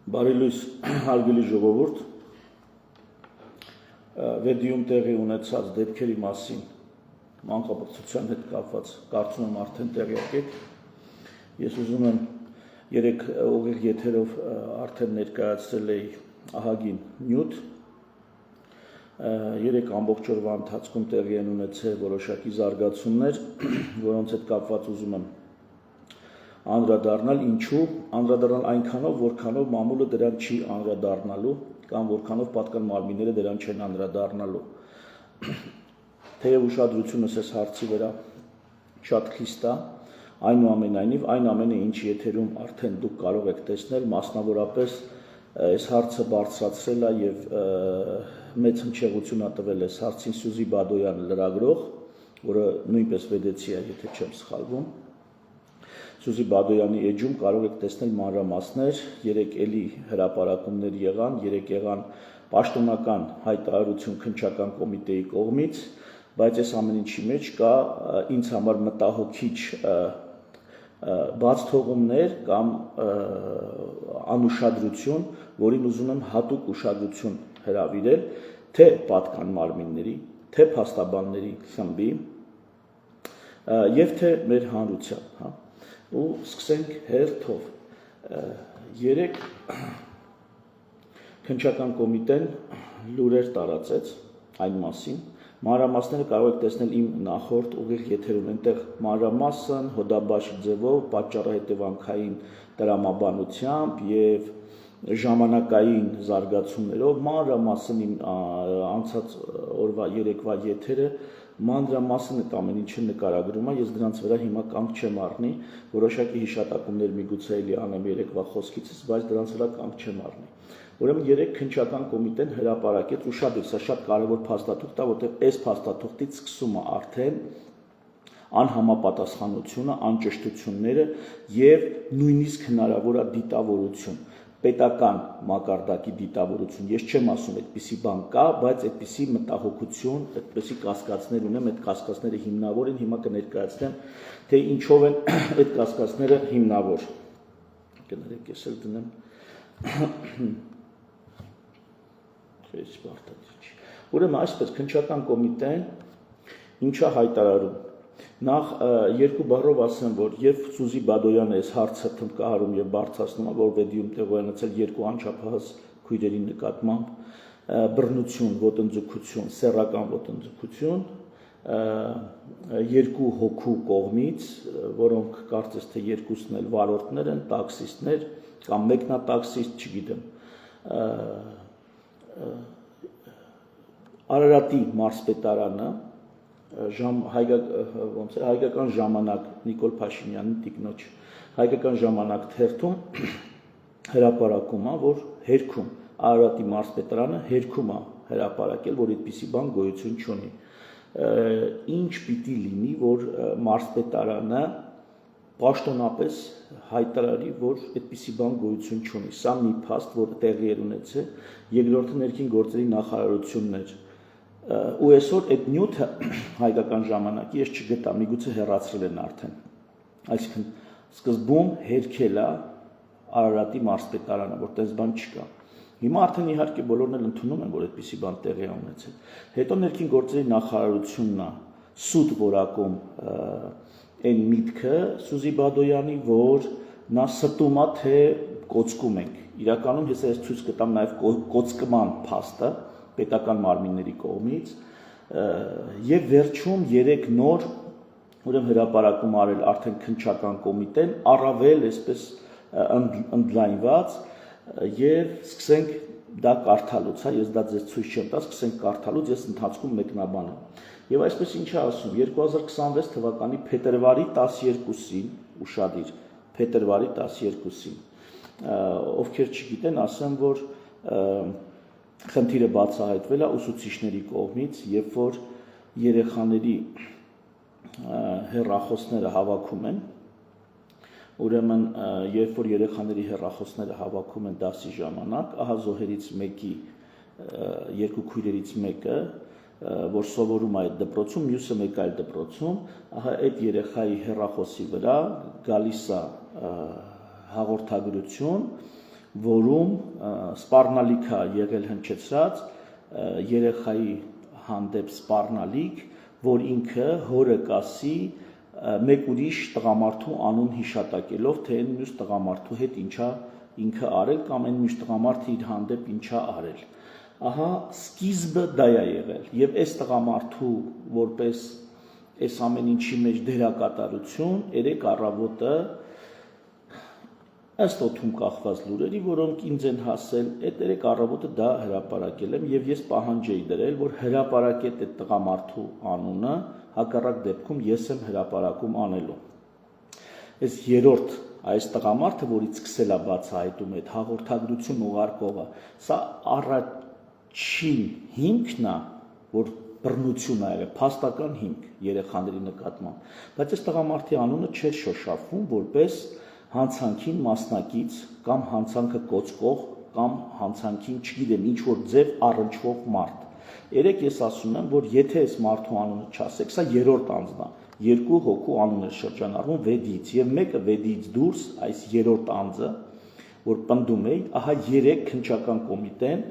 Բարելույս հարգելի ժողովուրդ, վերդիում տեղի ունեցած դեպքերի մասին մանկապարտության հետ կապված կարծում եմ արդեն տեղյակ եք։ Ես ուզում եմ երեք ուղիղ եթերով արդեն ներկայացրել էի ահագին նյութ, երեք ամբողջ օրվա ընթացքում տեղի են ունեցել որոշակի զարգացումներ, որոնց հետ կապված ուզում եմ անդրադառնալ, ինչու անդրադառնալ այնքանով, որքանով մամուլը դրան չի անդրադառնալու կամ որքանով պատկան մարմինները դրան չեն անդրադառնալու։ Թեև ուշադրությունս այս հարցի վրա շատ խիստ է, այնուամենայնիվ այն ամենը, ինչ եթերում արդեն դուք կարող եք տեսնել, մասնավորապես այս հարցը բարձրացրել է եւ մեծ հնչեղություն է տվել այս հարցին Սյուզի Բադոյանը լրագրող, որը նույնպես վեդեցի է, եթե չեմ սխալվում։ Սյուզի Բադոյանի էջում կարող եք տեսնել մանրամասներ, երեք էլի հրապարակումներ եղան, երեք եղան պաշտոնական հայտարարություն քննչական կոմիտեի կողմից, բայց այս ամեն ինչի մեջ կա ինձ համար մտահոգիչ բաց թողումներ կամ անուշադրություն, որին ուզում եմ հատուկ ուշադրություն հրավիրել, թե պատկան մարմինների, թե փաստաբանների խմբի եւ թե մեր հանրության, ու սկսենք հերթով երեք քննչական կոմիտեն լուրեր տարածեց այն մասին, մանրամասները կարող եք տեսնել իմ նախորդ ուղիղ եթերում, այնտեղ մանրամասն հոդաբաշխ ձևով պատճառահետևանքային տրամաբանությամբ եւ ժամանակային զարգացումներով մանրամասն իմ անցած օրվա երեկվա եթերը մանրամասն այդ ամեն ինչը նկարագրում է, ես դրանց վրա հիմա կանգ չեմ առնի, որոշակի հիշատակումներ միգուցե էլի անեմ երեկվա խոսքիցս, բայց դրանց վրա կանգ չեմ առնի։ Ուրեմն երեք քննչական կոմիտեն հրապարակեց ու սա շատ կարևոր փաստաթուղթ է, որտեղ այս փաստաթուղթից սկսում է արդեն անհամապատասխանությունը, անճշտությունները եւ նույնիսկ հնարավոր է դիտավորություն, պետական մակարդակի դիտավորություն։ Ես չեմ ասում այդպիսի բան կա, բայց այդպիսի մտահոգություն, այդպիսի կասկածներ ունեմ, այդ կասկածները հիմնավոր են, հիմա կներկայացնեմ, թե ինչով են այդ կասկածները հիմնավոր։ Կներեք, ես էլ դնեմ Ուրեմն այսպես քննչական կոմիտեն ինչա հայտարարում։ Նախ երկու բառով ասեմ, որ երբ Սյուզի Բադոյանը այս հարցը թմկահարում եւ բարձրացնում է, որ վեդիում տեղոյանացել երկու անչափահաս քույրերի նկատմամբ բռնություն, ոտնձգություն, սեռական ոտնձգություն, երկու հոգու կողմից, որոնք կարծես թե երկուսն էլ վարորդներ են, տաքսիստներ կամ մեկնատաքսիստ, չգիտեմ, Արարատի մարզպետարանը հայկական ժամանակ Նիկոլ Փաշինյանի տիկնոջ հայկական ժամանակ թերթում հրապարակում է, որ հերքում Արարատի մարզպետարանը հերքում է հրապարակել, որ այդպիսի բան գոյություն չունի։ Ինչ պիտի լինի, որ մարզպետարանը պաշտոնապես հայտարարի, որ այդպիսի բան գոյություն չունի։ Սա մի փաստ, որ տեղի էր ունեցել, երկրորդը ներքին գործերի նախարարությունն էր։ Ու այսօր այդ նյութը հայկական ժամանակի ես չգտա, միգուցե հեռացրել են արդեն։ Այսինքն սկզբում հերքել է Արարատի մարզպետարանը, որ տես բան չկա։ Հիմա արդեն իհարկե բոլորն էլ ընդունում են, որ այդպիսի բան տեղի է ունեցել։ Հետո ներքին գործերի նախարարությունն է սուտ որակում այն միտքը Սյուզի Բադոյանի, որ նա ստում է, թե կոծկում ենք։ Իրականում ես այս ցույց կտամ նաև կոծկման փաստը պետական մարմինների կողմից եւ վերջում երեք նոր ուրեմն հրապարակում արել արդեն քննչական կոմիտեն, առավել այսպես ընդլայնված եւ սկսենք դա կարդալուց, հա, ես դա ձեզ ցույց չեմ տա, սկսենք կարդալուց, ես ընթացքում մեկնաբանում։ Եվ այսպես ինչ է ասում, 2026 թվականի փետրվարի 12-ին, ուշադիր, փետրվարի 12-ին, ովքեր չգիտեն, ասեմ, որ խնդիրը բացահայտվել է ուսուցիչների կողմից, երբ որ երեխաների հեռախոսները հավաքում են, ուրեմն երբ որ երեխաների հեռախոսները հավաքում են դասի ժամանակ, ահա զոհերից մեկի, երկու քույրերից մեկը, որ սովորում է այդ դպրոցում, մյուսը մեկ այլ դպրոցում, ահա այդ երեխայի հեռախոսի վրա գալիս է հաղորդագրություն, որում սպառնալիք է եղել հնչեցրած երեխայի հանդեպ սպառնալիք, որ ինքը հորը կասի մեկ ուրիշ տղամարդու անուն հիշատակելով, թե այն մյուս տղամարդու հետ ինչա ինքը արել կամ այն մյուս տղամարդը իր հանդեպ ինչա արել։ Ահա սկիզբը դա է եղել, եւ այս տղամարդու որպես այս ամեն ինչի մեջ դերակատարություն երեք առավոտը ըստ օդում կախված լուրերի, որոնք ինձ են հասել, այդ երեք առավոտը դա հրապարակել եմ եւ ես պահանջ էի դրել, որ հրապարակետ այդ տղամարդու անունը, հակառակ դեպքում ես եմ հրապարակում անելու։ Այս երրորդ այս տղամարդը, որից սկսել է բացահայտում այդ հաղորդագրություն ուղարկողը, սա առաջին հիմքն է, որ բռնություն է եղել, փաստական հիմք երեխաների նկատմամբ, բայց այս տղամարդի անունը չէր շոշափվում որպես հանցանքին մասնակից կամ հանցանքը կոծկող կամ հանցանքին, չգիտեմ, ինչ որ ձև առնչվող մարդ։ Երեք ես ասում եմ, որ եթե այս մարդու անունը չասեք, սա երրորդ անձն է, երկու հոգու անուն է շրջանառվում վեդից եւ մեկը վեդից դուրս այս երրորդ անձը, որ պնդում էի, ահա երեք քննչական կոմիտեն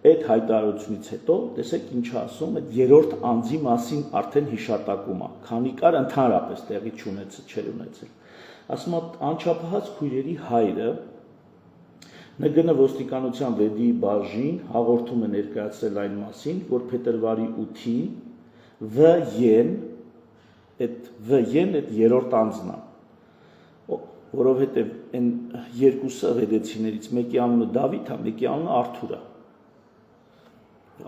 այդ հայտարարությունից հետո տեսեք ինչ ասում, այդ երրորդ անձի մասին արդեն հիշատակում է, քանի կար ընդհանրապես տեղի չունեցել, չէր ունեցել։ Ասում է անչափահաս քույրերի հայրը ՆԳՆ ոստիկանության վեդի բաժին հաղորդում է ներկայացրել այն մասին, որ փետրվարի 8-ին ՎԵ-ն այդ երրորդ անձն է, որովհետև այն երկուսը վեդեցիներից մեկի անունը Դավիթ է, մեկի անունը Արթուր է։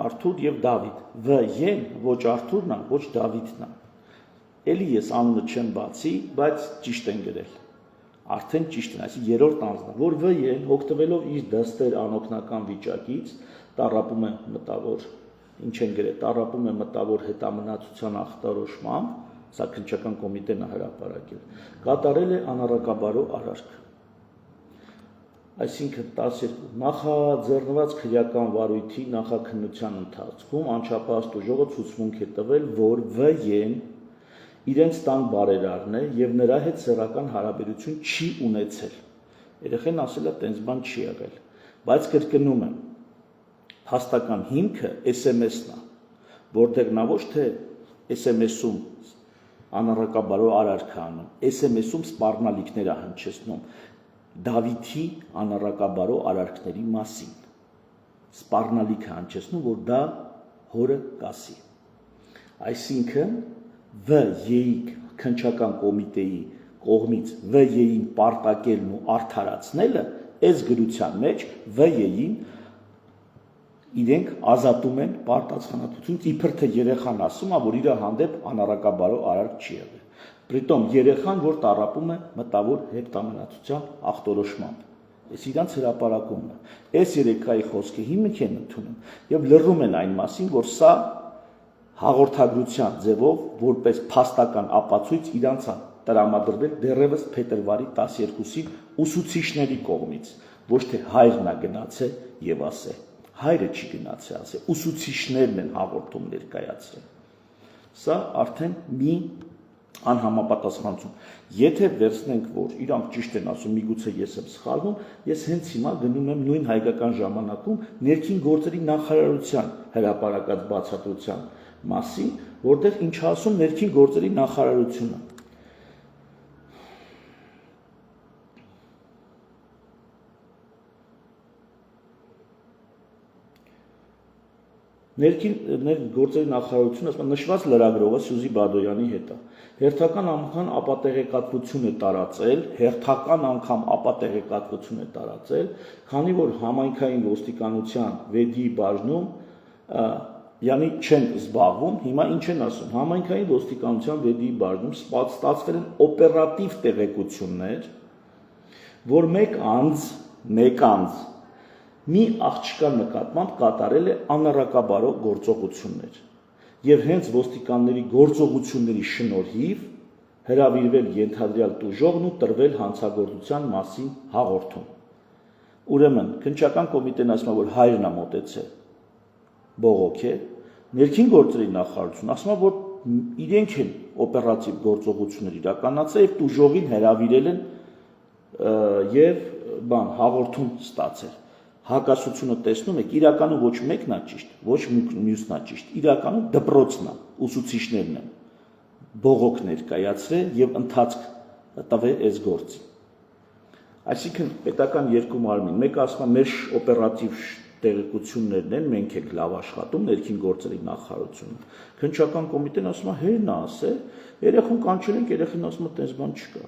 Արթուր եւ Դավիթ։ ՎԵ-ն ոչ Արթուրն է, ոչ Դավիթն է։ Էլի ես անունը չեմ բացի, բայց ճիշտ են գրել։ Արդեն ճիշտ են, այսինքն երրորդ անձն է, որ ՎԵ-ն օգտվելով իր դստեր անօգնական վիճակից տառապում է մտավոր, ինչ են գրել, տառապում է մտավոր հետամնացության ախտորոշմամբ, սա քննչական կոմիտեն է հրապարակել, կատարել է անառակաբարո արարք։ Այսինքն 12 նախաձեռնված քրեական վարույթի նախաքննության ընթացքում անչափահաս տուժողը ցուցմունք է տվել, որ ՎԵ-ն իրենց տան բարերարն է եւ նրա հետ սեռական հարաբերություն չի ունեցել։ Երեխեն ասել է տենց բան չի եղել, բայց կրկնում եմ, փաստական հիմքը SMS-ն է, որտեղ նա ոչ թե SMS-ում անառակաբարո արարք է անում, SMS-ում սպառնալիքներ է հնչեցնում Դավիթի անառակաբարո արարքների մասին։ Սպառնալիք է հնչեցնում, որ դա հորը կասի։ Այսինքն ՎԵ-ի քննչական կոմիտեի կողմից ՎԵ-ին պարտակելն ու արդարացնելը այս գրության մեջ ՎԵ-ին իրենք ազատում են պարտացանատվությունից, իբր թե երեխան ասում է, որ իր հանդեպ անառակաբարո արարք չի եղել։ Պրիտոմ երեխան, որ տառապում է մտավոր հետամնացության ախտորոշմամբ։ Այս իրանց հրապարակումն է։ Այս երեքայի խոսքը հիմք են ընդունում եւ լռում են այն մասին, որ սա հաղորդագրության ձևով որպես փաստական ապացույց իրանց է տրամադրվել դեռևս փետրվարի 12-ին ուսուցիչների կողմից, ոչ թե հայրն է գնացել եւ ասել։ Հայրը չի գնացել ասել, ուսուցիչներն են հաղորդում ներկայացրել։ Սա արդեն մի անհամապատասխանություն։ Եթե վերցնենք, որ իրանք ճիշտ են ասում, միգուցե ես եմ սխալվում, ես հենց հիմա գնում եմ նույն հայկական ժամանակում ներքին գործերի նախարարության հրապարակած բացատրության մասին, որտեղ ինչ ասում ներքին գործերի նախարարությունը։ Ներքին գործերի նախարարությունը ասում նշված լրագրողը Սյուզի Բադոյանի հետ է։ Հերթական անգամ ապատեղեկատվություն է տարածել, քանի որ համայնքային ոստիկանության վեդի բաժնում յանի չեն զբաղվում, հիմա ինչ են ասում, համայնքային ոստիկանության վեդի բաժնում ստացվել են օպերատիվ տեղեկություններ, որ մեկ անձ մի աղջկա նկատմամբ կատարել է անառակաբարո գործողություններ եւ հենց ոստիկանների գործողությունների շնորհիվ հրավիրվել ենթադրյալ տուժողն ու տրվել հանցագործության մասին հաղորդում։ Ուրեմն քննչական կոմիտեն ասում է, որ հայրն է մոտեցել բողոքե, ներքին գործերի նախարարությունը ասում է, որ իրենք են օպերատիվ գործողություններ իրականացրել եւ տուժողին հրավիրել են եւ բան հաղորդում ստացել։ Հակասությունը տեսնում եք, իրականում ոչ մեկն է ճիշտ, ոչ մյուսն է ճիշտ, իրականում դպրոցն է, ուսուցիչներն են բողոք ներկայացրել եւ ընթացք տվել այս գործին։ Այսինքն պետական երկու մարմին, մեկը ասում է մեր օպերատիվ տեղեկություններն են, մենք ենք լավ աշխատում, ներքին գործերի նախարարությունը։ Քննչական կոմիտեն ասում է հերն է ասել, երեխուն կանչել ենք, երեխին ասում է տես բան չկա։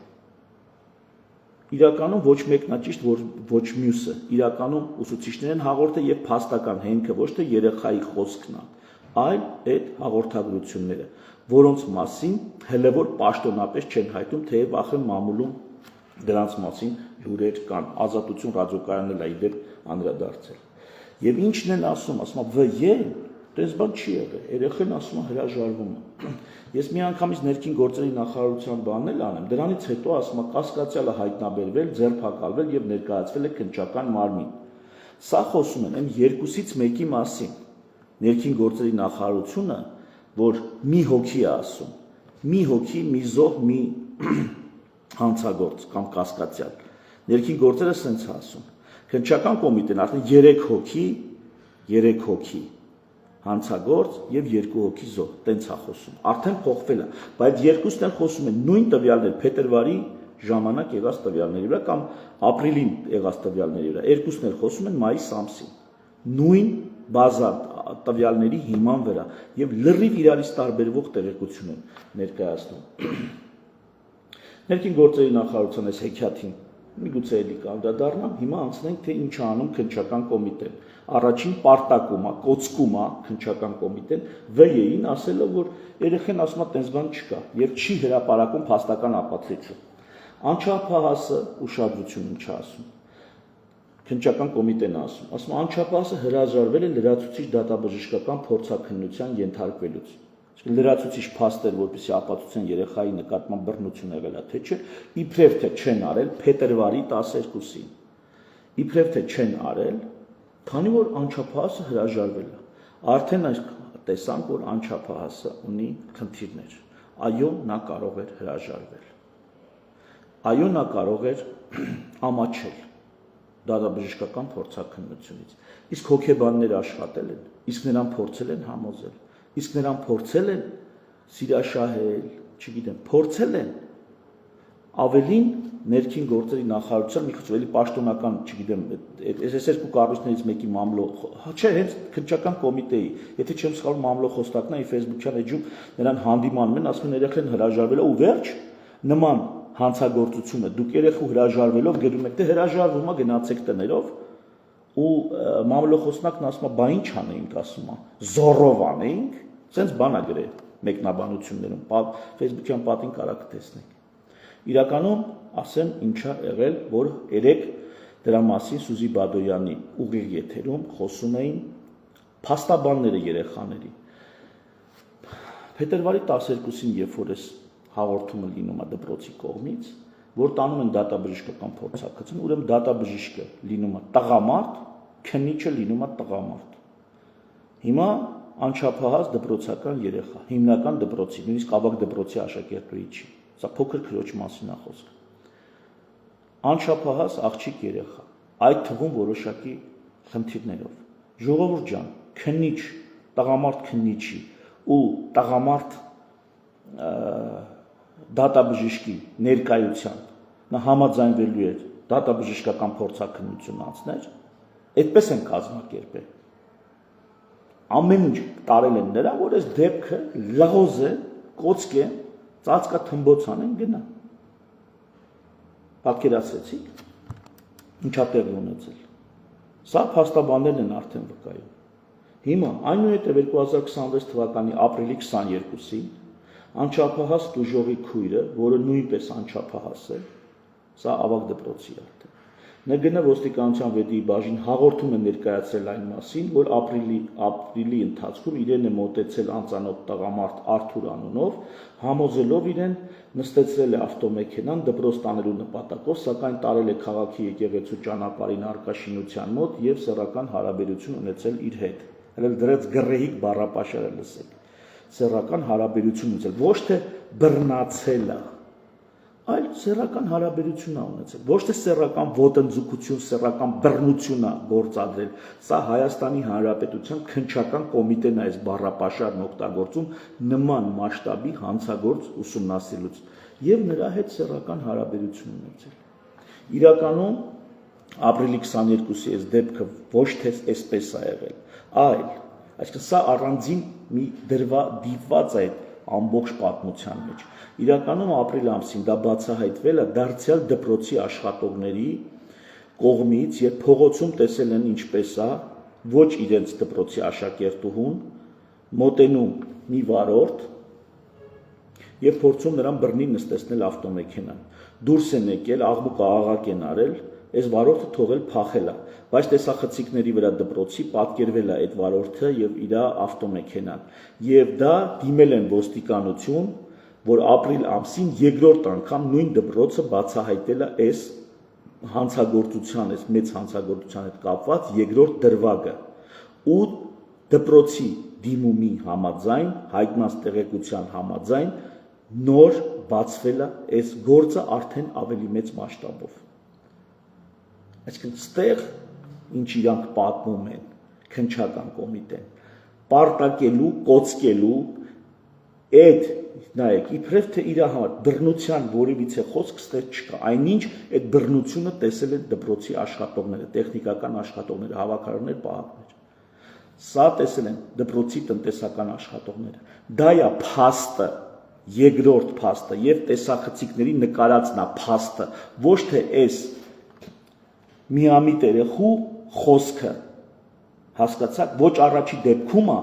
Իրականում ոչ մեկն է ճիշտ, ոչ մյուսը։ Իրականում ուսուցիչներն են հաղորդել եւ փաստական հենքը ոչ թե երեխայի խոսքն է, այլ այդ հաղորդագրությունները, որոնց մասին հələ որ պաշտոնապես չեն հայտում, թեև ախր մամուլում դրանց մասին լուրեր կան, Ազատություն ռադիոկայանն էլ այդեր անդրադարձել։ Եվ ինչն են ասում վ.ե. Տես բան չի եղել, երեխան ասում է հրաժարվում է։ Ես մի անգամից ներքին գործերի նախարարության բանն էլ անեմ, դրանից հետո ասում է կասկածյալը հայտնաբերվել, ձերբակալվել եւ ներկայացվել է քննչական մարմին։ Սա խոսում են այն երկուսից մեկի մասին։ Ներքին գործերի նախարարությունը, որ մի հոգի է ասում, մի հոգի, մի զոհ, մի հանցագործ կամ կասկածյալ։ Ներքին գործերը սենց ասում։ Քննչական կոմիտեն արդեն 3 հոգի հանցագործ եւ 2 հոգի զոհ, տենց է խոսում։ Արդեն փոխվել է, բայց երկուսն էլ խոսում են նույն տվյալներ, փետրվարի ժամանակ եղած տվյալների վրա կամ ապրիլին եղած տվյալների վրա։ Երկուսն էլ խոսում են մայիս ամսին։ Նույն բազա տվյալների հիման վրա եւ լրիվ իրարից տարբերվող տեղեկություն են ներկայացնում։ Ներքին գործերի նախարարության այս հեքիաթին միգուցե էլի կանդրադառնամ, հիմա անցնենք թե ինչ անում քննչական կոմիտեն։ Առաջին պարտակում է, կոծկում է քննչական կոմիտեն ՎԵ-ին ասելով, որ երեխան ասում է տես բան չկա եւ չի հրապարակում փաստական ապացույցը։ Անչափահասը ուշադրություն ինչ ասում։ Քննչական կոմիտեն ասում անչափահասը հրաժարվել է լրացուցիչ դատաբժշկական փորձաքննության ենթարկվելուց։ Լրացուցիչ փաստեր, որպեսզի ապացուցեն երեխայի նկատմամբ բռնություն եղել է թե չէ, իբրև թե չեն արել փետրվարի 12-ին։ Իբրև թե չեն արել, քանի որ անչափահասը հրաժարվել է։ Արդեն այս տեսանք, որ անչափահասը ունի խնդիրներ։ Այո, նա կարող էր հրաժարվել։ Այո, նա կարող էր ամաչել դատաբժշկական փորձաքննությունից։ Իսկ հոգեբաններ աշխատել են, իսկ նրան փորձել են համոզել, իսկ նրան փորձել են սիրաշահել, չգիտեմ, փորձել են ավելին ներքին գործերի նախարարության մի քիչ էլի պաշտոնական, չգիտեմ, այս երկու կառույցներից մեկի մամլո, չէ, հենց քննչական կոմիտեի, եթե չեմ սխալվում, մամլո խոսնակն է իր Facebook-յան էջում նրան հանդիմանում են, ասում են երեխան հրաժարվել է ու վերջ նման հանցագործությունը դուք երեխու հրաժարվելով գրում եք, թե հրաժարվում է գնացեք տներով ու մամլո խոսնակն ասում է, բա ինչ անեինք, ասում է, զոռով անեինք, սենց բան է գրել մեկնաբանություններում, Facebook-յան պատին կարա կտեսնեք։ Իրականում ասեմ ինչա եղել, որ երեք դրա մասին Սուզի Բադոյանի ուղիղ եթերում խոսում էին փաստաբանները երեխաների։ Փետրվարի 12-ին, երբ որ այս հաղորդումը լինում է դպրոցի կողմից, որ տանում են դատաբժշկական փորձաքննություն, ուրեմն դատաբժիշկը լինում է տղամարդ, քննիչը լինում է տղամարդ։ Հիմա անչափահաս դպրոցական երեխա, հիմնական դպրոցի, նույնիսկ ավագ դպրոցի աշակերտուհի չի։ Սա փոքր քրոջ մասին է խոսքը։ Անչափահաս աղջիկ երեխա, այդ թվում որոշակի խնդիրներով։ Ժողովուրդ ջան, քննիչ, տղամարդ քննիչի ու տղամարդ դատաբժշկի ներկայության նա համաձայնվելու է դատաբժշկական փորձաքննություն անցներ, այդպես են կազմակերպել։ Ամեն ինչ տարել են նրան, որ այս դեպքը լղոզ է, կոծկ է, ծածկա թմբոց անեն գնա։ Պատկերացրեցիք, ինչա տեղի ունեցել։ Սա փաստաբաններն են արդեն վկայում։ Հիմա այնուհետև 2026 թվականի ապրիլի 22-ին անչափահաս տուժողի քույրը, որը նույնպես անչափահաս է, սա ավագ դպրոցի արդեն, ՆԳՆ ոստիկանության վետի բաժին հաղորդում է ներկայացրել այն մասին, որ ապրիլի ընթացքում իրեն է մոտեցել անծանոթ տղամարդ Արթուր անունով, համոզելով իրեն նստեցրել է ավտոմեքենան դպրոց տանելու նպատակով, սակայն տարել է քաղաքի եկեղեցու ճանապարհին առկա շինության մոտ եւ սեռական հարաբերություն ունեցել իր հետ։ Հələ դրեց գռեհիկ բառապաշարը լսեք։ Սեռական հարաբերություն ունեցել, ոչ թե բռնացել է, այլ սեռական հարաբերություն է ունեցել, ոչ թե սեռական ոտնձգություն, սեռական բռնություն է գործադրել, սա Հայաստանի Հանրապետության քննչական կոմիտեն է այս բառապաշարն օգտագործում նման մասշտաբի հանցագործ ուսումնասիրելուց եւ նրա հետ սեռական հարաբերություն ունեցել։ Իրականում ապրիլի 22-ի այս դեպքը ոչ թե այսպես է եղել, այլ այսինքն սա առանձին մի դիպված է ամբողջ պատմության մեջ։ Իրականում ապրիլ ամսին դա բացահայտվել է դարձյալ դպրոցի աշխատողների կողմից, երբ փողոցում տեսել են ինչպես է, ոչ իրենց դպրոցի աշակերտուհուն մոտենում մի վարորդ եւ փորձում նրան բռնի նստեցնել ավտոմեքենան։ Դուրս են եկել, աղմուկը աղաղակ են արել, այս վարորդը թողել փախել է, բայց տեսախցիկների վրա դպրոցի պատկերվել է այդ վարորդը եւ իր ավտոմեքենան։ Եվ դա դիմել են ոստիկանություն, որ ապրիլ ամսին երկրորդ անգամ նույն դպրոցը բացահայտել է այս հանցագործության, այս մեծ հանցագործության հետ կապված երկրորդ դրվագը։ Ու դպրոցի դիմումի համաձայն, հայտնած տեղեկության համաձայն նոր բացվել է այս գործը արդեն ավելի մեծ մասշտաբով։ Այսինքն ստեղ ինչ իրանք պատմում են քննչական կոմիտեն, պարտակելու, կոծկելու այդ նայեք, իբրև թե իր համար բռնության որևիցե խոսք ստեղ չկա, այնինչ այդ բռնությունը տեսել են դպրոցի աշխատողները, տեխնիկական աշխատողները, հավաքարարներ, պահակներ։ Սա տեսել են դպրոցի տնտեսական աշխատողները։ Դա է փաստը, երկրորդ փաստը եւ տեսախցիկների նկարածն է փաստը, ոչ թե այս միամիտ երեխու խոսքը, հասկացաք, ոչ առաջի դեպքում է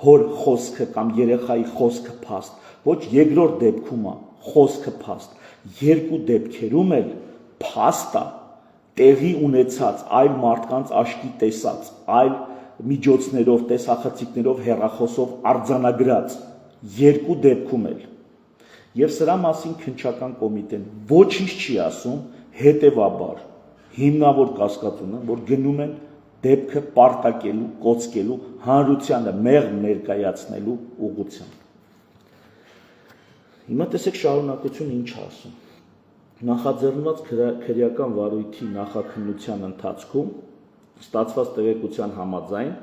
հոր խոսքը կամ երեխայի խոսքը փաստ, ոչ երկրորդ դեպքում է խոսքը փաստ, երկու դեպքերում էլ փաստը տեղի ունեցած այլ մարդկանց աչքի տեսած, այլ միջոցներով, տեսախցիկներով, հեռախոսով արձանագրած երկու դեպքում էլ։ Եվ սրա մասին քննչական կոմիտեն ոչինչ չի ասում, հետևաբար հիմնավոր կասկածում են, որ գնում են դեպքը պարտակելու, կոծկելու, հանրությանը մեղմ ներկայացնելու ուղղությամբ։ Հիմա տեսեք շարունակությունը ինչ ասում։ Նախաձեռնված քրեական վարույթի նախաքննության ընթացքում ստացված տեղեկության համաձայն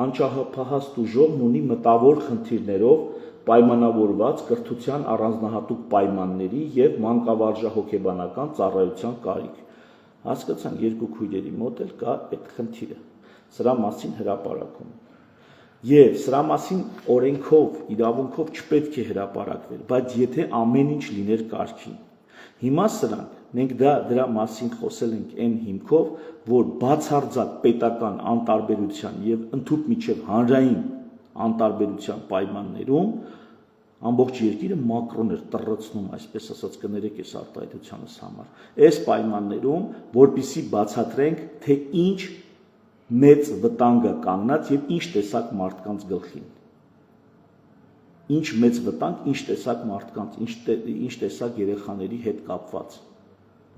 անչափահաս տուժողն ունի մտավոր խնդիրներով պայմանավորված կրթության առանձնահատուկ պայմանների եւ մանկավարժահոգեբանական ծառայության կարիք։ Հասկացան, երկու քույրերի մոտ էլ կա այդ խնդիրը։ Սրա մասին հրապարակում։ Եվ սրա մասին օրենքով, իրավունքով չպետք է հրապարակվել, բայց եթե ամեն ինչ լիներ կարգին։ Հիմա սրանք, մենք դրա մասին խոսել ենք այն հիմքով, որ բացարձակ պետական անտարբերության եւ ընդհանուր միջև հանրային անտարբերության պայմաններում ամբողջ երկիրը մակրոն էր տրռցնում, այսպես ասած, կներեք այս արտահայտությանս համար։ Այս պայմաններում, որպիսի բացատրենք, թե ինչ մեծ վտանգ է կանգնած եւ ինչ տեսակ մարդկանց գլխին։ Ինչ մեծ վտանգ, ինչ տեսակ մարդկանց, ինչ տեսակ երեխաների հետ կապված։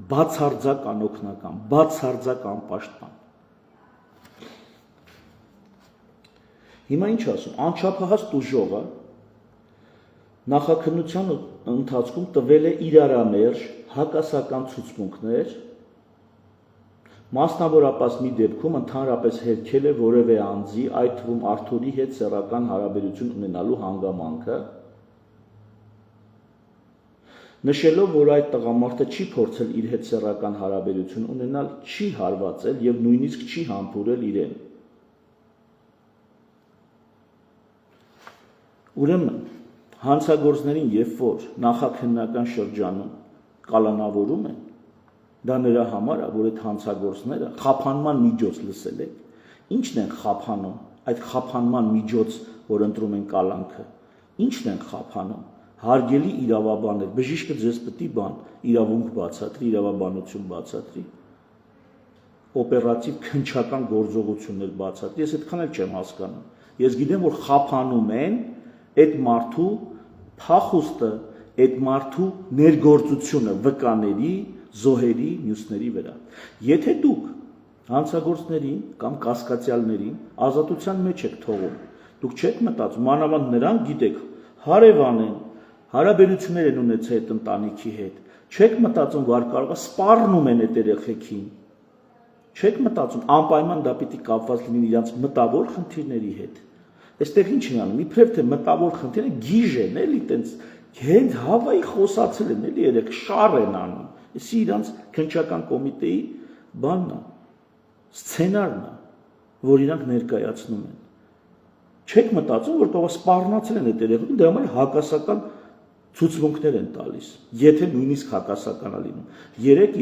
Բացարձակ անօգնական, բացարձակ անպաշտպան։ Հիմա ինչ ասում, անչափահաս տուժողը նախաքննության ընթացքում տվել է իրարամերժ հակասական ցուցմունքներ, մասնավորապես մի դեպքում ընդհանրապես հերքել է որևէ անձի, այդ թվում Արթուրի հետ սեռական հարաբերություն ունենալու հանգամանքը, նշելով, որ այդ տղամարդը չի փորձել իր հետ սեռական հարաբերություն ունենալ, չի հարվածել եւ նույնիսկ չի համբուրել իրեն։ Ուրեմն հանցագործներին երբ որ նախաքննական շրջանում կալանավորում են, դա նրա համար է, որ այդ հանցագործները խափանման միջոց լսել եք, ինչն են խափանում, այդ խափանման միջոց, որ ընտրում են կալանքը, ինչն են խափանում, հարգելի իրավաբաններ, բժիշկը ձեզ պետք է իրավունք բացատրի, իրավաբանություն բացատրի, օպերատիվ քննչական գործողություններ բացատրի, ես այդքան էլ չեմ հասկանում, ես գիտեմ, որ խափանում են այդ մարդու փախուստը, այդ մարդու ներգործությունը վկաների, զոհերի, մյուսների վրա։ Եթե դուք հանցագործներին կամ կասկածյալներին ազատության մեջ եք թողում, դուք չեք մտածում, մանավանդ նրանք գիտեք, հարևան են, հարաբերություններ են ունեցել այդ ընտանիքի հետ, Չեք մտածում, որ կարող է սպառնում են այդ երեխեքին։ Չեք մտածում, անպայման դա պիտի կապված լինի իրանց մտավոր խնդիրների հետ։ Այստեղ ինչ են անում, իբրև թե մտավոր խնդիրը գիժ են, էլի, տենց հենց հավայի խոսացել են, էլի երեք շար են անում։ Էսի իրանց քննչական կոմիտեի բանն է, սցենարն է, որ իրանք ներկայացնում են։ Չեք մտածում, որ կարող սպառնացել են այդ երեխեքին, դրա համար հակասական ցուցմունքներ են տալիս, եթե նույնիսկ հակասական է լինում։ Երեք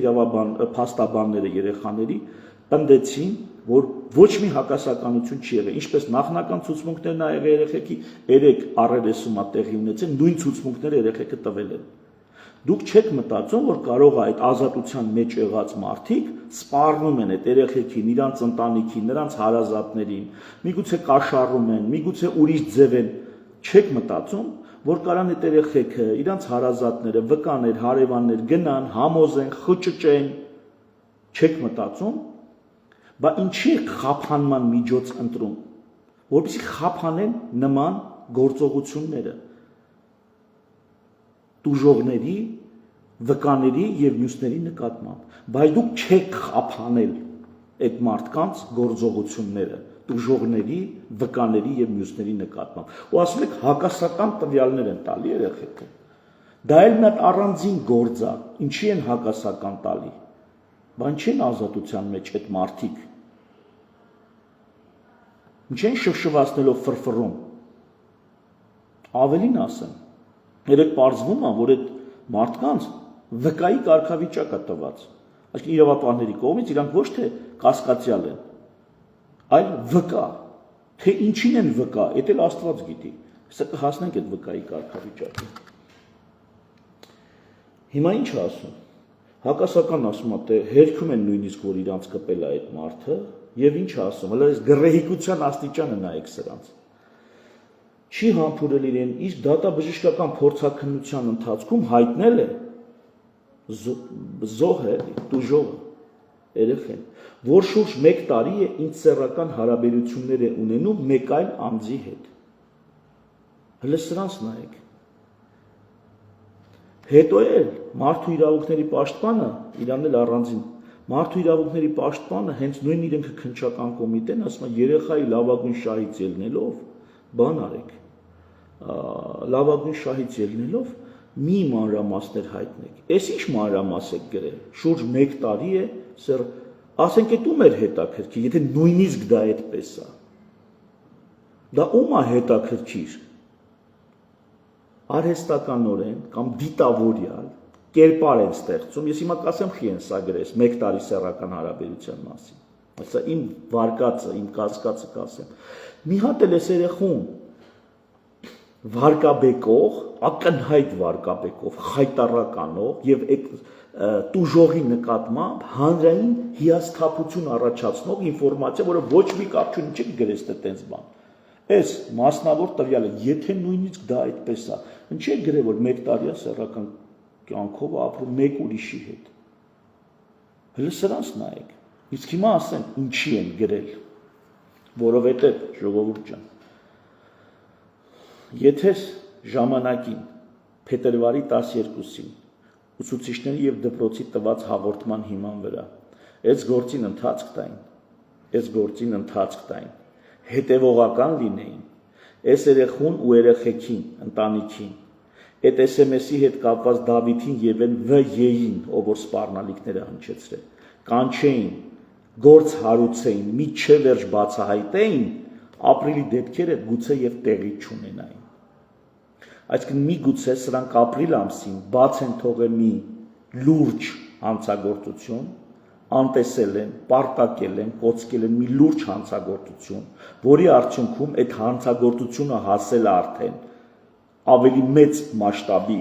փաստաբանները երեխաների պնդեցին, որ ոչ մի հակասականություն չի եղել, ինչպես նախնական ցուցմունքներն ա եղել երեխեքի, 3 առերեսումա տեղի ունեցել, նույն ցուցմունքները երեխեքը տվել են։ Դուք չեք մտածում, որ կարող է այդ ազատության մեջ եղած մարդիկ սպառնում են այդ երեխեքին, իրանց ընտանիքին, նրանց հարազատներին, միգուցե կաշառում են, միգուցե ուրիշ ձև են, չեք մտածում, որ կարան այդ երեխեքը, իրանց հարազատները, վկաներ, հարևաններ գնան, համոզեն, խճճեն, չեք մտածում, բա ինչի է խափանման միջոց ընտրում, որպեսզի խափանեն նման գործողությունները, տուժողների, վկաների եւ մյուսների նկատմամբ, բայց դուք չեք խափանել այդ մարդկանց գործողությունները, տուժողների, վկաների եւ մյուսների նկատմամբ։ Ու ասում եք հակասական տվյալներ են տալի երեխեքը։ Դա էլ մի հատ առանձին գործ է, ինչի են հակասական տալի։ Բան չեն ազատության մեջ այդ մարդիկ։ Ինչ են շվշվացնելով ֆրֆռում։ Ավելին ասեմ, երեք պարզվում է, որ այդ մարդկանց վկայի կարգավիճակ է տված։ Այսինքն իրավապահների կողմից իրանք ոչ թե կասկածյալ են, այլ վկա, թե ինչին են վկա, դա էլ Աստված գիտի, սա կհասնենք այդ վկայի կարգավիճակին։ Հիմա ինչ ասում, հակասական ասում է, թե հերքում են նույնիսկ, որ իրանց կպել է այդ մարդը, և ինչ ասում, հələ այս գռեհիկության աստիճանը նայեք սրանց, չի համբուրել իրեն, իսկ դատաբժշկական փորձաքննության ընթացքում հայտնել է, զոհ է, տուժողը, երեխեն, որ շուրջ 1 տարի է ինձ սեռական հարաբերություններ է ունենում մեկ այլ անձի հետ։ Հələ սրանց նայեք։ Հետո էլ մարդու իրավունքների պաշտպանը, իրան էլ առանձին, մարդու իրավունքների պաշտպանը հենց նույն իրենքը քննչական կոմիտեն ասում է երեխայի լավագույն շահից ելնելով, բան արեք, լավագույն շահից ելնելով մի մանրամասներ հայտնեք։ Էս ինչ մանրամաս եք գրել, շուրջ 1 տարի է, ասենք այդ ում էր հետաքրքիր, եթե նույնիսկ դա այդպես է։ Դա ում է հետաքրքիր։ Արհեստականորեն կամ դիտավորյալ կերպար են ստեղծում, ես հիմա կասեմ խի են սա գրես 1 տարի սեռական հարաբերության մասին։ Սա իմ վարկածը, իմ կասկածը կասեմ։ Մի հատ էլ էս երեխուն վարկաբեկող, ակնհայտ վարկաբեկող, խայտառականող եւ այդ տուժողի նկատմամբ հանրային հիասթափություն առաջացնող ինֆորմացիա, որը ոչ մի կապ չունի, չի գրես թե տենց բան։ Այս մասնավոր տվյալը, եթե նույնիսկ դա այդպես է, ինչի է գրել, որ 1 տարի է սեռական կյանքով ապրում մեկ ուրիշի հետ։ Հələ սրանց նայեք։ Իսկ հիմա ասեմ, ինչի են գրել, որովհետև ժողովուրդ ջան, եթե ժամանակին փետրվարի 12-ին ուսուցիչների եւ դպրոցի տված հաղորդման հիման վրա այս գործին ընթացք տային, հետևողական լինեին, այս երեխուն ու երեխեքին, ընտանիքին, այդ SMS-ի հետ կապված Դավիթին եւ այն ՎԵ-ին, ով որ սպառնալիքները հնչեցրել, կանչեին, գործ հարուցեին, միջև վերջ բացահայտեին, ապրիլի դեպքերը գուցե եւ տեղի չունենային։ Այսինքն միգուցե սրանք ապրիլ ամսին բաց են թողել մի լուրջ հանցագործություն, անտեսել են, պարտակել են, կոծկել են մի լուրջ հանցագործություն, որի արդյունքում այդ հանցագործությունը հասել է արդեն ավելի մեծ մասշտաբի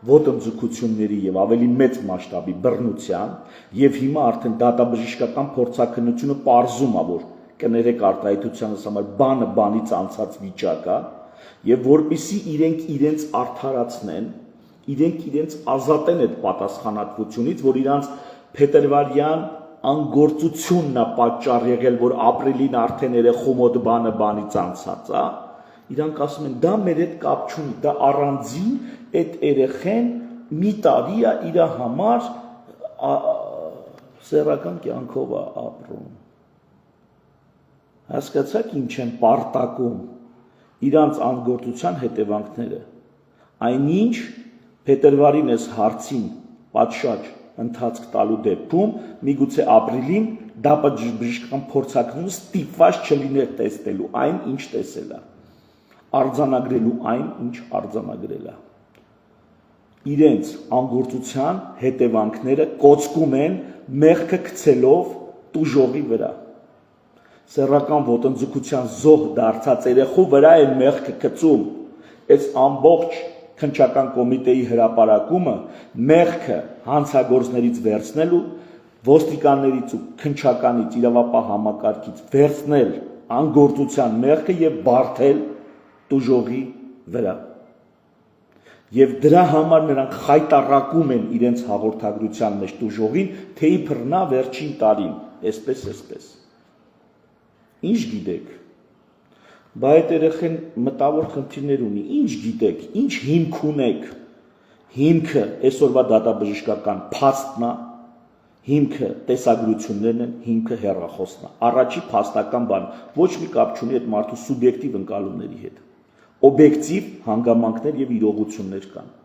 ոտնձգությունների եւ ավելի մեծ մասշտաբի բռնության եւ հիմա արդեն դատաբժշկական փորձաքննությունը պարզում է, որ կներեք արտահայտությանս համար բանը բանից անցած վիճակ է եւ որպիսի իրենք իրենց արդարացնեն, իրենք իրենց ազատեն այդ պատասխանատվությունից, որ իրանց փետրվարյան անգործությունն է պատճառ եղել, որ ապրիլին արդեն երեխու մոտ բանը բանից անցած է, իրանք ասում են դա մեր հետ կապ չունի, դա առանձին այդ երեխեն մի տարի է իր համար սեռական կյանքով է ապրում։ Հասկացաք ինչ են պարտակում իրանց անգործության հետևանքները։ Այնինչ փետրվարին այս հարցին պատշաճ ընթացք տալու դեպքում միգուցե ապրիլին դա բժշկական փորձակնությունը ստիպված չլիներ տեսնելու այն, ինչ տեսել է, արձանագրելու այն, ինչ արձանագրել է։ Իրենց անգործության հետևանքները կոծկում են մեղքը գցելով տուժողի վրա։ Սեռական ոտնձգության զոհ դարձած երեխու վրա են մեղքը գցում։ Այս ամբողջ քննչական կոմիտեի հրապարակումը մեղքը հանցագործներից վերցնելու, ոստիկաններից ու քննչականից, իրավապահ համակարգից վերցնել անգործության մեղքը եւ բարթել տուժողի վրա։ Եվ դրա համար նրանք խայտառակում են իրենց հաղորդագրության մեջ տուժողին, թե իբր նա վերջին տարին, այսպես։ Ինչ գիտեք, բա այդ երեխեն մտավոր խնդիրներ ունի, ինչ գիտեք, ինչ հիմք ունեք, հիմքը այսօրվա դատաբժշկական փաստն է, հիմքը տեսագրություններն են, հիմքը հեռախոսն է, առաջի փաստական բան, ոչ մի կապ չունի այդ մարդու սուբյեկտիվ ընկալումների հետ, օբյեկտիվ հանգամանքներ եւ իրողություններ կան։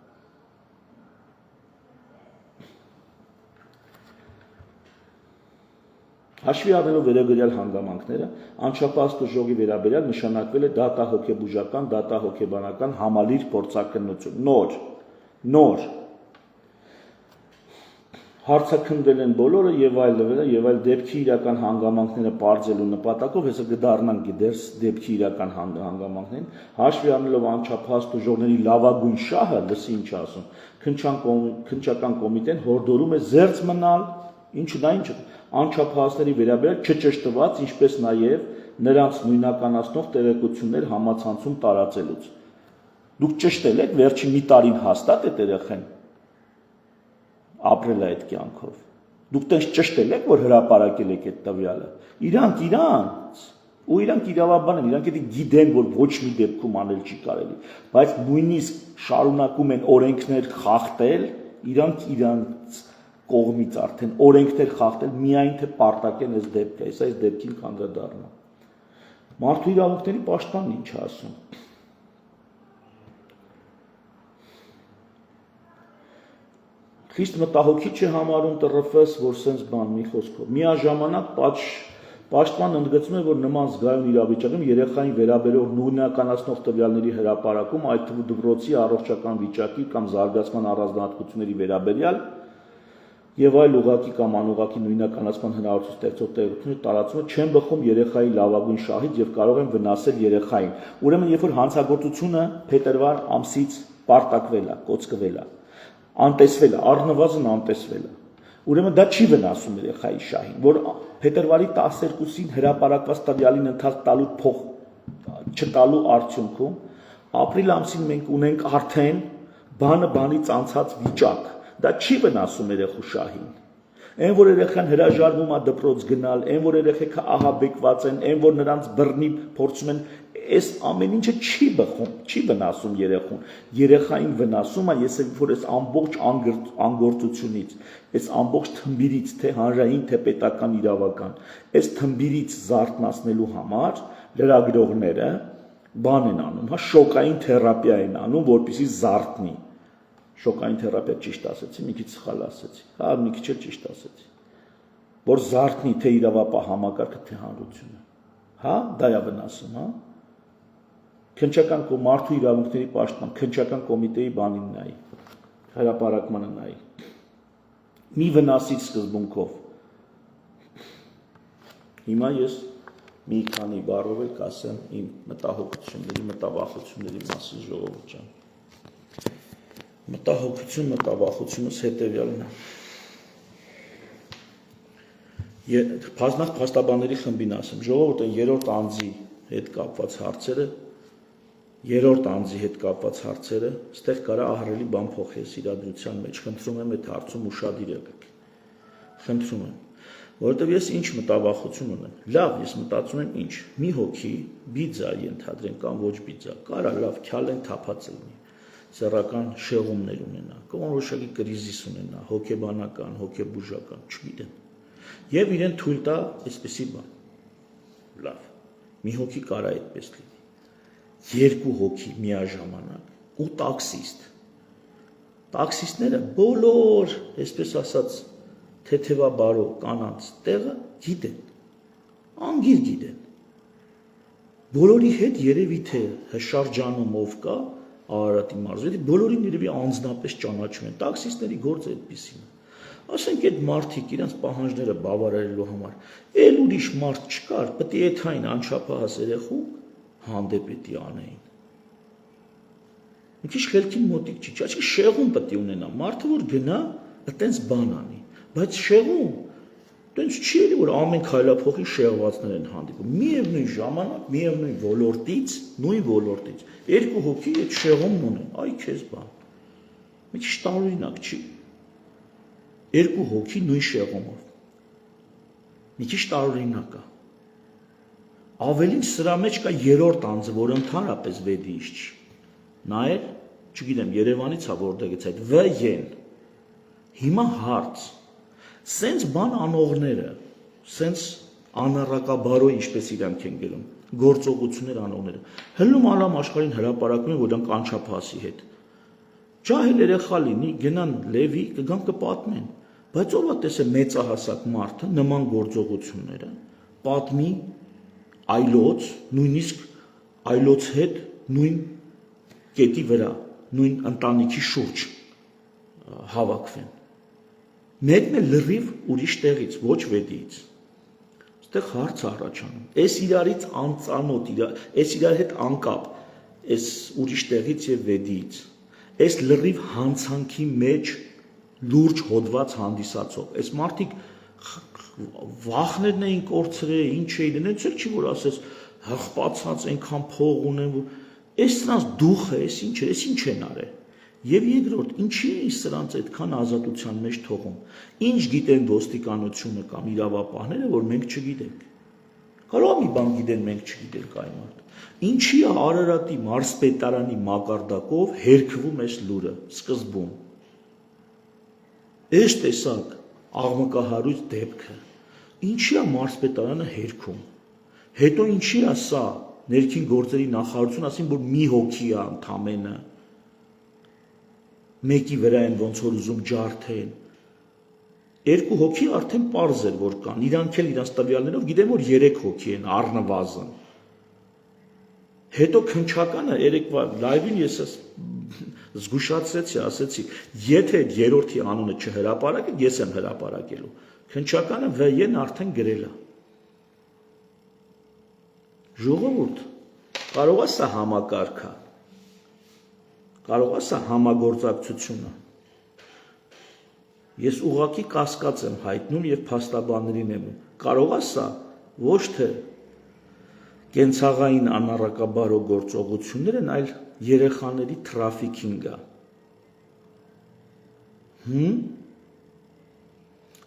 Հաշվի առնելով վերագրյալ հանգամանքները, անչափահաս տուժողի վերաբերյալ նշանակվել է դատահոգեբուժական, դատահոգեբանական համալիր փորձակնություն, նոր հարցաքննվել են բոլորը եւ այլ դեպքի իրական հանգամանքները պարզելու նպատակով, հեսա կդառնանք դերս դեպքի իրական հանգամանքներին, հաշվի առնելով անչափահաս տուժողների լավագույն շահը, լսի ինչ ասում, քննչական կոմիտեն հորդորում է զերծ մնալ, ինչ անչափահասների վերաբերյալ չճշտված, ինչպես նաև նրանց նույնականացնող տեղեկություններ համացանցում տարածելուց։ Դուք ճշտել եք վերջին մի տարին հաստատ այդ երեխեն ապրել է այդ կյանքով։ Դուք տենց ճշտել եք, որ հրապարակել եք այդ տվյալը։ Իրանք իրավաբան են, իրանք գիտեն, որ ոչ մի դեպքում անել չի կարելի, բայց նույնիսկ շարունակում են օրենքներ խախտել, իրանք կողմից արդեն օրենքներ խախտել, միայն թե պարտակեն այս դեպքը, այս դեպքին կանդրադառնա։ Մարդու իրավունքների պաշտպանն ինչ ասում։ Խիստ մտահոգիչ է համարում ՏՌՖ-ս, որ սենց բան մի խոսքով։ Միաժամանակ պաշտպանն ընդգծում է, որ նման զգայուն իրավիճակում երեխային վերաբերող նույնականացնող տվյալների հրապարակում, այդ թվում դպրոցի առողջական վիճակի կամ զարգացման առանձնահատկությունների վերաբերյալ եւ այլ ուղղակի կամ անուղղակի նույնականացման հնարավորություն ստեղծող տեղեկությունների տարածումը չեն բխում երեխայի լավագույն շահից եւ կարող են վնասել երեխային։ Ուրեմն, երբ որ հանցագործությունը փետրվար ամսից պարտակվել է, կոծկվել է, անտեսվել է, առնվազն անտեսվել է, ուրեմն դա չի վնասում երեխայի շահին, որ փետրվարի 12-ին հրապարակված տվյալին ընթացք տալու փող չտալու արդյունքում ապրիլ ամսին մենք ունենք արդեն բանից անցած վիճակ, դա չի վնասում երեխու շահին։ Այն որ երեխան հրաժարվում է դպրոց գնալ, այն որ երեխեքը ահաբեկված են, այն որ նրանց բռնի փորձում են, այս ամեն ինչը չի բխում, չի վնասում երեխուն։ Երեխային վնասում է, ես որ այս ամբողջ անգործությունից, այս ամբողջ թմբիրից, թե հանրային, թե պետական իրավական, այս թմբիրից զարթնացնելու համար լրագրողները բան են անում, շոկային թերապիա են անում, որպեսզի զարթնի։ Շոկային թերապիա ճիշտ ասեցի, մի քիչ սխալ ասեցի, մի քիչ էլ ճիշտ ասեցի, որ զարթնի թե իրավապահ համակարգը, թե հանրությունը, դա է վնասում, քննչական մարդու իրավունքների պաշտպան, քննչական կոմիտեի բանին նայի, հրապարակմանը նայի, մի վնասից սկզբունքով, հիմա ես մի քանի բառով էլ կասեմ իմ մտահոգությունների, մտավախությունների մասին ժողովուրդ ջան։ Մտահոգությունս հետևյալն է։ Փաստաբանների խմբին ասեմ, ժողովուրդը երրորդ անձի հետ կապված հարցերը, ստեղ կարա ահռելի բան փոխես իրադրության մեջ, խնդրում եմ այդ հարցում ուշադիր եղեք, խնդրում եմ, որովհետև ես ինչ մտավախություն ունեմ, լավ, ես մտածում եմ ինչ, մի հոգի բիձա ենթադրենք կամ ոչ բիձա, կարա լավ քյալ են թափած լինի, սեռական շեղումներ ունենա, որոշակի կրիզիս ունենա, հոգեբանական, հոգեբուժական, չգիտեմ։ Եվ իրեն թույլ տա այսպեսի բան։ Լավ։ Մի հոգի կարա այդպես լինի։ Երկու հոգի միաժամանակ ու տաքսիստ։ Տաքսիստները բոլոր, այսպես ասած, թեթևաբարո կանանց տեղը գիտեն։ Անգիր գիտեն։ Բոլորի հետ երևի թե շրջանում ով կա Արարատի մարզի, բոլորին երևի անձնապես ճանաչում են։ Տաքսիստների գործը այդպեսին է։ Ասենք այդ մարդիկ իրենց պահանջները բավարարելու համար էլ ուրիշ մարդ չկար, պետք է այդային անչափահաս երեխու հանդեպ պետք է անեին։ Մի քիչ խելքին մոտիկ չի, չէ՞ շեղում պետք է ունենա։ Մարդը որ գնա, այտենց բան անի, բայց շեղում Տենց չի էլի, որ ամեն քայլափոխի շեղվածներ են հանդիպում։ Միևնույն ժամանակ, միևնույն ոլորտից, նույն ոլորտից, երկու հոգի այդ շեղումն ունեն, այ քեզ բան։ Մի քիչ տարօրինակ չի։ Երկու հոգի նույն շեղումով։ Մի քիչ տարօրինակ է։ Ավելին սրա մեջ կա երրորդ անձը, որ ընդհանրապես վեդիից չի։ Նայել, չգիտեմ, Երևանից է որտեղից այդ վ-ն։ Հիմա հարց Սենց բան անողները, սենց անառակաբարո ինչպես իրանք են գրում, գործողություններ անողները, հլնում ալամ աշխարհին հրապարակում են, որ դրանք անչափահասի հետ։ Ջահել երեխա լինի, գնան լևի, կգան կպատմեն, բայց ով է տեսել մեծահասակ մարդը նման գործողությունները, պատմի այլոց, նույնիսկ այլոց հետ նույն կետի վրա, նույն ընտանիքի շուրջ հավաքվեն։ Մեկն է լրիվ ուրիշ տեղից, ոչ վեդիից։ Այստեղ հարց առաջանում։ Այս իրարից անծանոթ, այս իրար հետ անկապ, այս ուրիշ տեղից եւ վեդիից։ Այս լրիվ հանցանքի մեջ լուրջ հոդված հանդիսացող։ Այս մարդիկ վախներն էին կորցրել, ինչ էին, այնց էլ չի որ ասես հղպացած այնքան փող ունեն, որ այս նրանց դուխը, այս ինչ են արել։ Եվ երկրորդ, ինչի է սրանց այդքան ազատության մեջ թողում։ Ինչ գիտեն ոստիկանությունը կամ իրավապահները, որ մենք չգիտենք։ Կարող է մի բան գիտեն, մենք չգիտենք այն մարդ։ Ինչի է Արարատի մարզպետարանի մակարդակով հերքվում այս լուրը սկզբում։ Այս տեսակ աղմկահարույց դեպքը։ Ինչի է մարզպետարանը հերքում։ Հետո ինչի է սա ներքին գործերի նախարարություն ասին, որ մի հոգի է ընդամենը մեկի վրա են ոնց որ ուզում ջարդեն։ Երկու հոգի արդեն պարզ էր որ կան, իրանք էլ իրանց տվյալներով գիտեն որ 3 հոգի են առնվազն։ Հետո քնչականը երեկվա լայվին ես զգուշացրեցի, ասեցի, եթե այդ երրորդի անունը չհրապարակեք, ես եմ հրապարակելու։ Քնչականը վ-ն արդեն գրել է։ Ժողովուրդ, կարող է սա համակարգ է։ Կարող է սա համագործակցությունը։ Ես ուղղակի կասկած եմ հայտնում եւ փաստաբաններին եմ։ Կարող է սա ոչ թե կենցաղային անառակաբարո գործողություններ են, այլ երեխաների թրաֆիքինգը։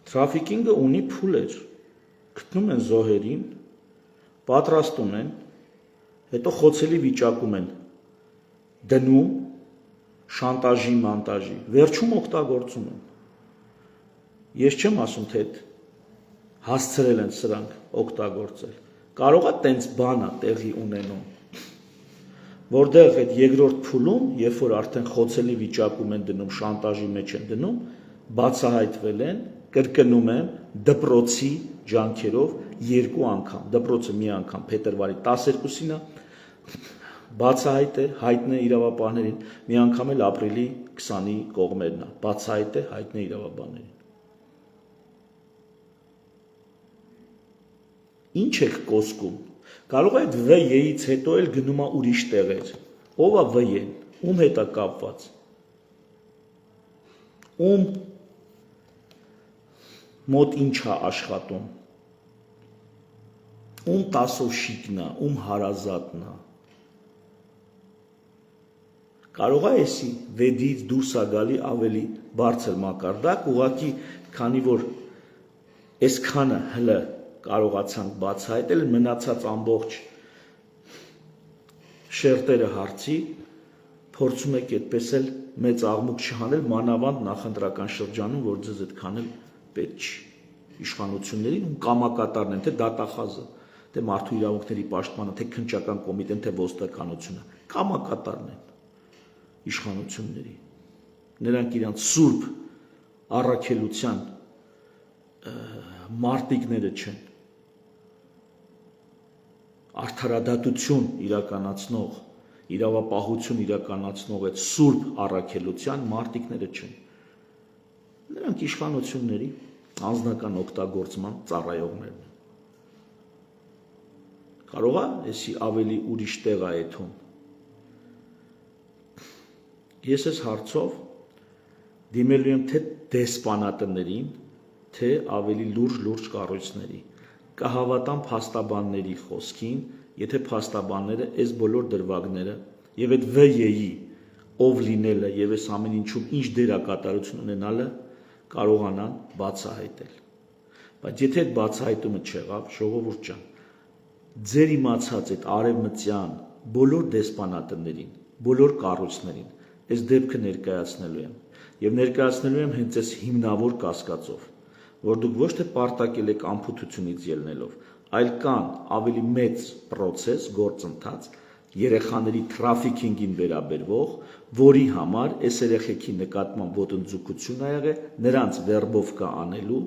Թրաֆիքինգը ունի փուլեր։ Գտնում են զոհերին, պատրաստում են, հետո խոցելի վիճակում են դնում շանտաժի, մանտաժի, վերջում օգտագործում են։ Ես չեմ ասում, թե հասցրել են սրանք օգտագործել։ Կարող է տենց բանը տեղի ունենում, որտեղ այդ երկրորդ փուլում, երբ որ արդեն խոցելի վիճակում են դնում, շանտաժի մեջ են դնում, բացահայտվել են, կրկնում եմ, դպրոցի ջանքերով 2 անգամ, դպրոցը մի անգամ փետրվարի 12-ին է, բացահայտ է, հայտնի իրավապահներին, մի անգամ էլ ապրիլի 20-ի կողմերն է, բացահայտ է, հայտնի իրավապահներին։ Ինչ եք կոսկում։ Կարող է այդ վ-ից հետո էլ գնում է ուրիշ տեղեր։ Ով է վ-ն, ում հետ է կապված։ Ում մոտ ինչ է աշխատում։ Ում տասով շիկն է, ում հարազատն է։ Կարող է էսի վեդից դուրս է գալի ավելի բարձր մակարդակ, ուղղակի քանի որ այսքանը հլը կարողացանք բացահայտել, մնացած ամբողջ շերտերը հարցի փորձում եք այդպես էլ մեծ աղմուկ չհանել մանավանդ նախընտրական շրջանում, որ ձեզ այդքան էլ պետք չի իշխանություններին ու կամակատարն են, թե դատախազը, թե մարդու իրավունքների պաշտպանը, թե քննչական կոմիտեն, թե ոստիկանությունը, կամակատարն են իշխանությունների։ Նրանք իրանց սուրբ առաքելության մարտիկները չեն, արդարադատություն իրականացնող, իրավապահություն իրականացնող այդ սուրբ առաքելության մարտիկները չեն։ Նրանք իշխանությունների անձնական օգտագործման ծառայողներն են։ Կարող է էսի ավելի ուրիշ տեղ է եթում։ Ես այս հարցով դիմելու եմ թե դեսպանատներին, թե ավելի լուրջ կառույցների։ Կհավատամ փաստաբանների խոսքին, եթե փաստաբանները այս բոլոր դրվագները եւ այդ ՎԵ-ի ով լինելը եւ այս ամեն ինչում ինչ դերակատարություն ունենալը կարողանան բացահայտել։ Բայց եթե այդ բացահայտումը չեղավ, ժողովուրդ ջան, ձեր իմացած այդ արևմտյան բոլոր դեսպանատներին, բոլոր կառույցներին այս դեպքը ներկայացնելու եմ եւ ներկայացնելու եմ հենց այս հիմնավոր կասկածով, որ դուք ոչ թե պարտակել եք անփութությունից ելնելով, այլ կան ավելի մեծ process, գործընթաց երեխաների թրաֆիքինգին վերաբերվող, որի համար այս երեխեքի նկատմամբ ոտնձգություն ա եղել, նրանց վերբովկա անելու,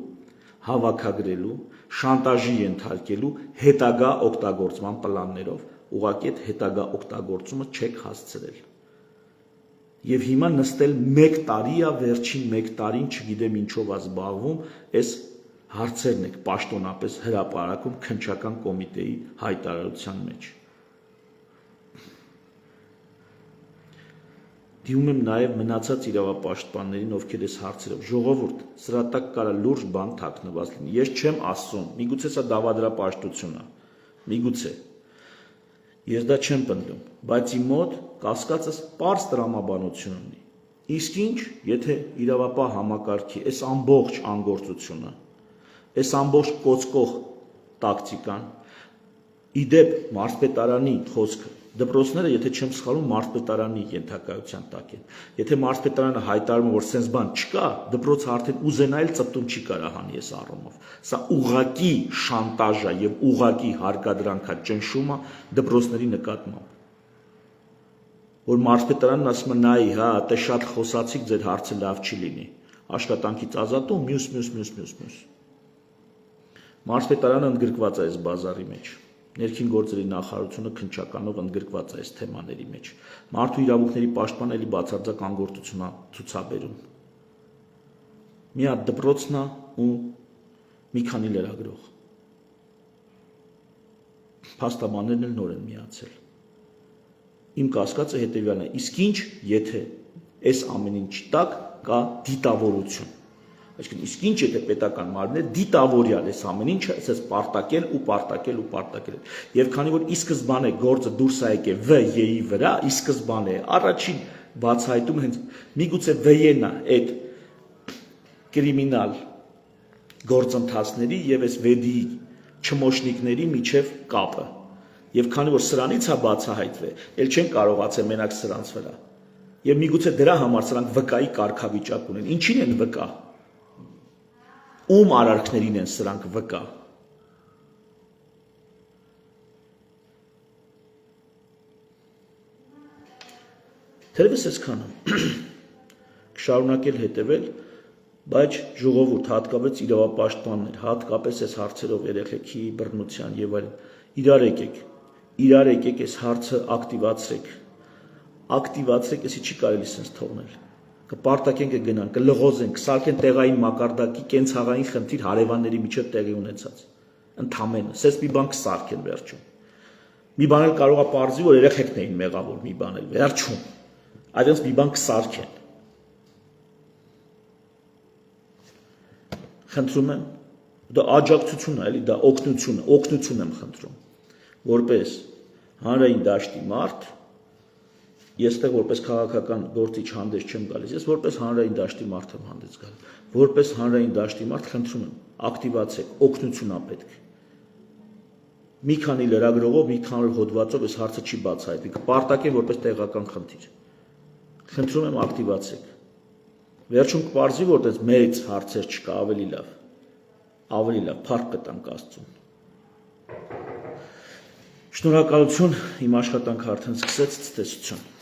հավաքագրելու, շանտաժի ենթարկելու, հետագա օգտագործման պլաններով, ուղղակի այդ հետագա օգտագործումը չեք հասցրել։ Եվ հիմա նստել 1 տարի է, վերջին 1 տարին չգիտեմ ինչով է զբաղվում, այս հարցերն եք պաշտոնապես հրապարակում քննչական կոմիտեի հայտարարության մեջ։ Դիմում եմ նաև մնացած իրավապաշտպաններին, ովքեր այս հարցերով ժողովուրդ, սրա տակ կարա լուրջ բան թաքնված լինի։ Ես չեմ ասում, միգուցե սա դավադրապաշտություն է, միգուցե։ Ես դա չեմ պնդում, բայց իմ մոտ կասկածս պարզ տրամաբանություն ունի։ Իսկ ինչ, եթե իրավապահ համակարգի այս ամբողջ անգործությունը, այս ամբողջ կոծկող տակտիկան, իդեպ մարզպետարանի խոսքը, դպրոցները, եթե չեմ սխալվում, մարզպետարանի ենթակայության տակ են։ Եթե մարզպետարանը հայտարարում է, որ սենց բան չկա, դպրոցը արդեն ուզենա էլ ծպտուն չի կարա հանի այս առումով։ Սա ուղղակի շանտաժ է եւ ուղղակի հարկադրանք է ճնշումը դպրոցների նկատմամբ։ Որ մարզպետարանն ասում է նայի, հա, դե շատ խոսացիք, ձեր հարցը լավ չի լինի։ Աշխատանքից ազատում, մյուս։ Մարզպետարանը ընդգրկված է այս բազարի մեջ։ Ներքին գործերի նախարարությունը քննչականով ընդգրկված է այս թեմաների մեջ։ Մարդու իրավունքների պաշտպանը էլի բացարձակ անգործություն է ցուցաբերում։ Մի հատ դպրոցն է ու մի քանի լրագրող։ Փաստաբաններն էլ նոր են միացել։ Իմ կասկածը հետևյալն է, իսկ ինչ, եթե այս ամեն ինչի տակ կա դիտավորություն։ Այսինքն, իսկ ինչ եթե պետական մարմինը դիտավորյալ այս ամեն ինչը ասես պարտակել։ Եվ քանի որ ի սկզբանե գործը դուրս է եկել ՎԵ-ի վրա, ի սկզբանե առաջին բացահայտումը հենց միգուցե ՎԵ-ն է այդ կրիմինալ գործընթացների եւ այս ՎԵԴ-ի չմոշնիկների միջև կապը։ Եվ քանի որ սրանից է բացահայտվել, ել չեն կարողացել մենակ սրանց վրա։ Եվ միգուցե դրա համար սրանք վկայի կարգավիճակ ունեն։ Ինչին են վկա։ Ում արարքներին են սրանք վկա։ Թերևս այսքանը։ Կշարունակել հետևել, բայց ժողովուրդ, հատկապես իրավապաշտպաններ, հատկապես այս հարցերով երեխեքի բռնության եւ այլն, իրար եկեք այս հարցը ակտիվացրեք, էսի չի կարելի sense թողնել։ Կպարտակենք կգնան, կլղոզենք, կսարքեն տեղային մակարդակի կենցաղային խնդիր հարևանների միջև տեղի ունեցած։ Ընդամենը, սես մի բան կսարքեն վերջում։ Մի բան էլ կարող է պարզի, որ երեխեքն էին մեղավոր մի բան էլ վերջում։ Այդպես մի բան կսարքեն։ Խնդրում եմ, դա աջակցություն է, էլի դա օգնություն եմ խնդրում, որպես հանրային դաշտի մարդ, ես այդտեղ որպես քաղաքական գործիչ հանդես չեմ գալիս, ես որպես հանրային դաշտի մարդ եմ հանդես գալիս, որպես հանրային դաշտի մարդ խնդրում եմ, ակտիվացեք, օգնություն ա պետք։ Մի քանի լրագրողով, մի քանի հոդվածով այս հարցը չի բացահայտվի, կպարտակեն որպես տեղական խնդիր։ Խնդրում եմ ակտիվացեք։ Վերջում կպարզվի, որ այդպես մեծ հարցեր չկա, ավելի լավ փառք կտանք Աստծուն։ Շնորհակալություն, իմ աշխատանքը արդեն սկսեց, ցտեսություն։